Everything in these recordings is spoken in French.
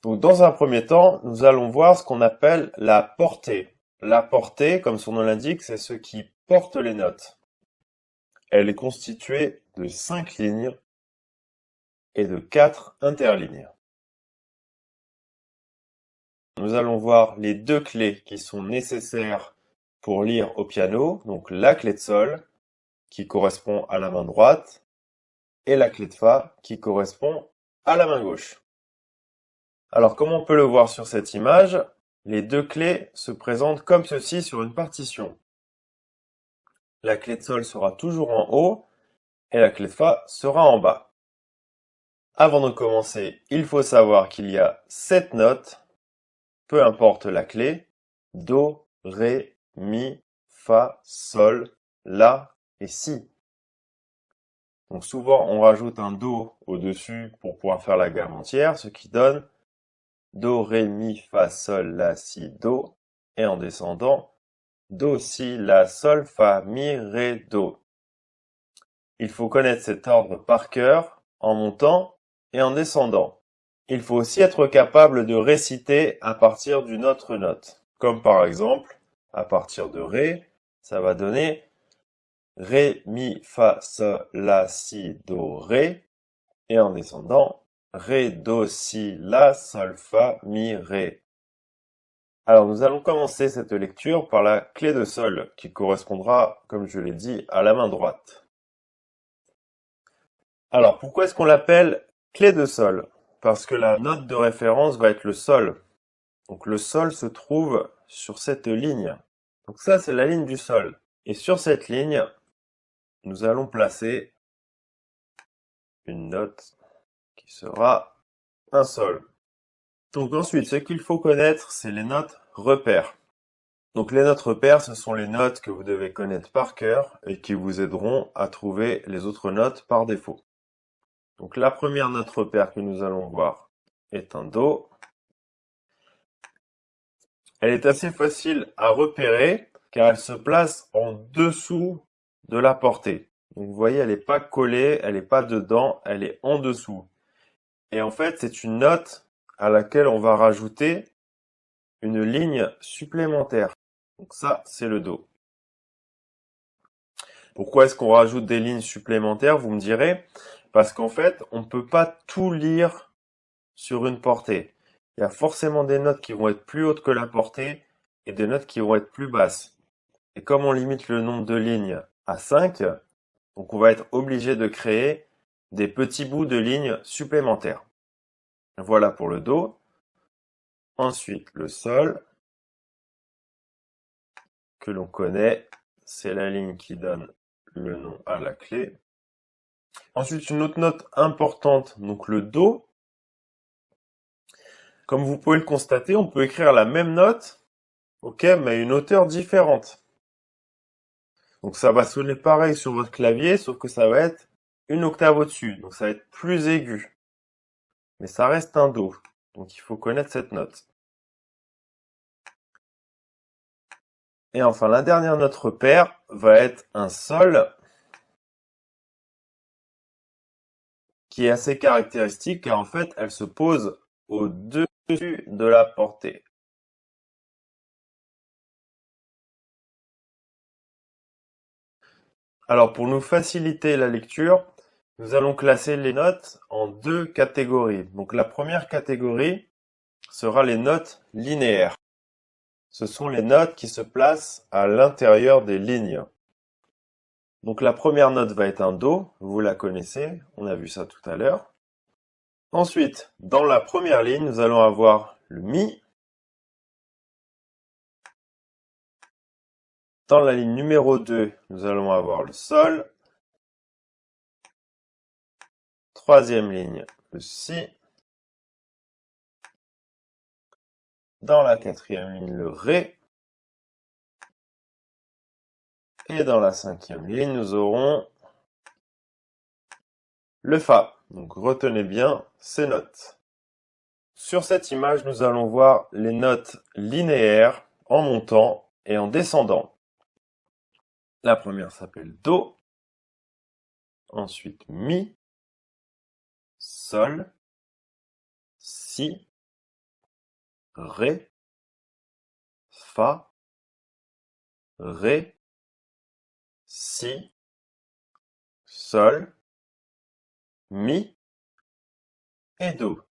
Donc, dans un premier temps, nous allons voir ce qu'on appelle la portée. La portée, comme son nom l'indique, c'est ce qui porte les notes. Elle est constituée de 5 lignes et de 4 interlignes. Nous allons voir les deux clés qui sont nécessaires pour lire au piano, donc la clé de sol, qui correspond à la main droite, et la clé de fa, qui correspond à la main gauche. Alors, comme on peut le voir sur cette image, les deux clés se présentent comme ceci sur une partition. La clé de sol sera toujours en haut et la clé de fa sera en bas. Avant de commencer, il faut savoir qu'il y a 7 notes, peu importe la clé, do, ré, mi, fa, sol, la et si. Donc souvent on rajoute un do au-dessus pour pouvoir faire la gamme entière, ce qui donne do, ré, mi, fa, sol, la, si, do, et en descendant, do, si, la, sol, fa, mi, ré, do. Il faut connaître cet ordre par cœur, en montant et en descendant. Il faut aussi être capable de réciter à partir d'une autre note. Comme par exemple, à partir de Ré, ça va donner Ré, Mi, Fa, Sol, La, Si, Do, Ré. Et en descendant, Ré, Do, Si, La, Sol, Fa, Mi, Ré. Alors nous allons commencer cette lecture par la clé de Sol, qui correspondra, comme je l'ai dit, à la main droite. Alors pourquoi est-ce qu'on l'appelle clé de Sol? Parce que la note de référence va être le Sol. Donc le Sol se trouve sur cette ligne. Donc ça, c'est la ligne du Sol. Et sur cette ligne, nous allons placer une note qui sera un Sol. Donc ensuite, ce qu'il faut connaître, c'est les notes repères. Donc les notes repères, ce sont les notes que vous devez connaître par cœur et qui vous aideront à trouver les autres notes par défaut. Donc la première note repère que nous allons voir est un Do. Elle est assez facile à repérer car elle se place en dessous de la portée. Donc vous voyez, elle n'est pas collée, elle n'est pas dedans, elle est en dessous. Et en fait, c'est une note à laquelle on va rajouter une ligne supplémentaire. Donc ça, c'est le Do. Pourquoi est-ce qu'on rajoute des lignes supplémentaires, vous me direz? Parce qu'en fait, on ne peut pas tout lire sur une portée. Il y a forcément des notes qui vont être plus hautes que la portée et des notes qui vont être plus basses. Et comme on limite le nombre de lignes à 5, donc on va être obligé de créer des petits bouts de lignes supplémentaires. Voilà pour le Do. Ensuite, le Sol, que l'on connaît, c'est la ligne qui donne le nom à la clé. Ensuite, une autre note importante, donc le Do. Comme vous pouvez le constater, on peut écrire la même note, ok, mais à une hauteur différente. Donc ça va sonner pareil sur votre clavier, sauf que ça va être une octave au-dessus, donc ça va être plus aigu. Mais ça reste un Do, donc il faut connaître cette note. Et enfin, la dernière note repère va être un Sol, qui est assez caractéristique car en fait, elle se pose au-dessus de la portée. Alors pour nous faciliter la lecture, nous allons classer les notes en deux catégories. Donc la première catégorie sera les notes linéaires. Ce sont les notes qui se placent à l'intérieur des lignes. Donc la première note va être un Do, vous la connaissez, on a vu ça tout à l'heure. Ensuite, dans la première ligne, nous allons avoir le Mi. Dans la ligne numéro 2, nous allons avoir le Sol. Troisième ligne, le Si. Dans la quatrième ligne, le Ré. Et dans la cinquième ligne, nous aurons le Fa. Donc retenez bien ces notes. Sur cette image, nous allons voir les notes linéaires en montant et en descendant. La première s'appelle Do. Ensuite Mi. Sol. Si. Ré, Fa, Ré, Si, Sol, Mi et Do.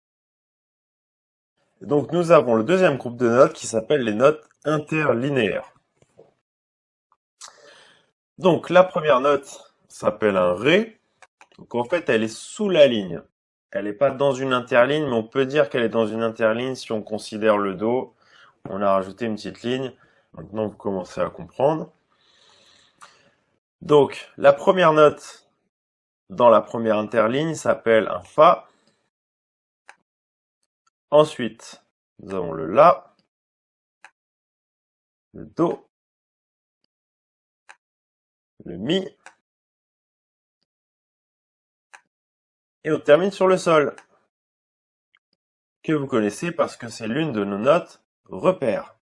Donc nous avons le deuxième groupe de notes qui s'appelle les notes interlinéaires. Donc la première note s'appelle un Ré. Donc en fait elle est sous la ligne. Elle n'est pas dans une interligne, mais on peut dire qu'elle est dans une interligne si on considère le Do. On a rajouté une petite ligne. Maintenant vous commencez à comprendre. Donc la première note dans la première interligne s'appelle un Fa. Ensuite, nous avons le La, le Do, le Mi, et on termine sur le Sol, que vous connaissez parce que c'est l'une de nos notes repères.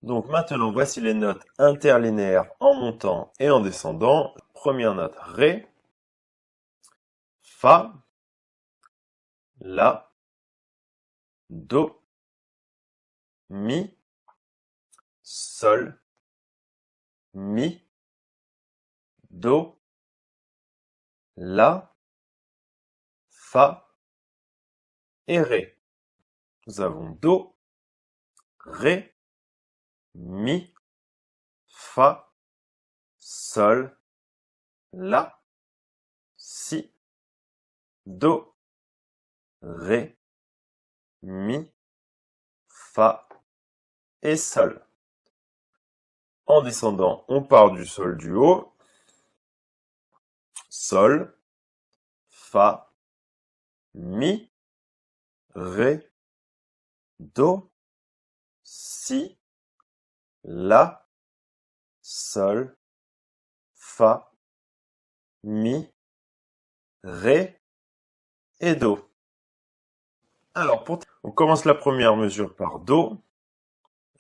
Donc maintenant, voici les notes interlinéaires en montant et en descendant. Première note, Ré, Fa, La, Do, Mi, Sol, Mi, Do, La, Fa et Ré. Nous avons Do, Ré, Mi, Fa, Sol, La, Si, Do, Ré, Mi, Fa et Sol. En descendant, on part du Sol du haut. Sol, Fa, Mi, Ré, Do, Si, La, Sol, Fa, Mi, Ré et Do. Alors, on commence la première mesure par Do,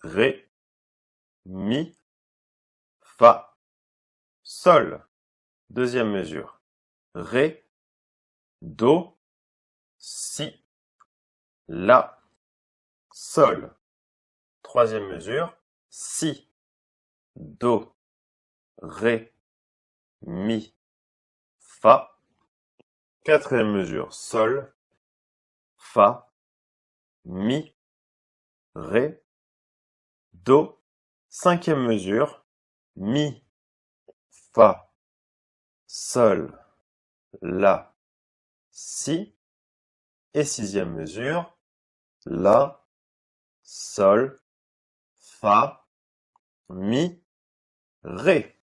Ré, Mi, Fa, Sol. Deuxième mesure, Ré, Do, Si, La, Sol. Troisième mesure, Si, Do, Ré, Mi, Fa. Quatrième mesure, Sol, Fa, Mi, Ré, Do. Cinquième mesure, Mi, Fa, Sol, La, Si. Et sixième mesure, La, Sol, Fa, Mi, Ré.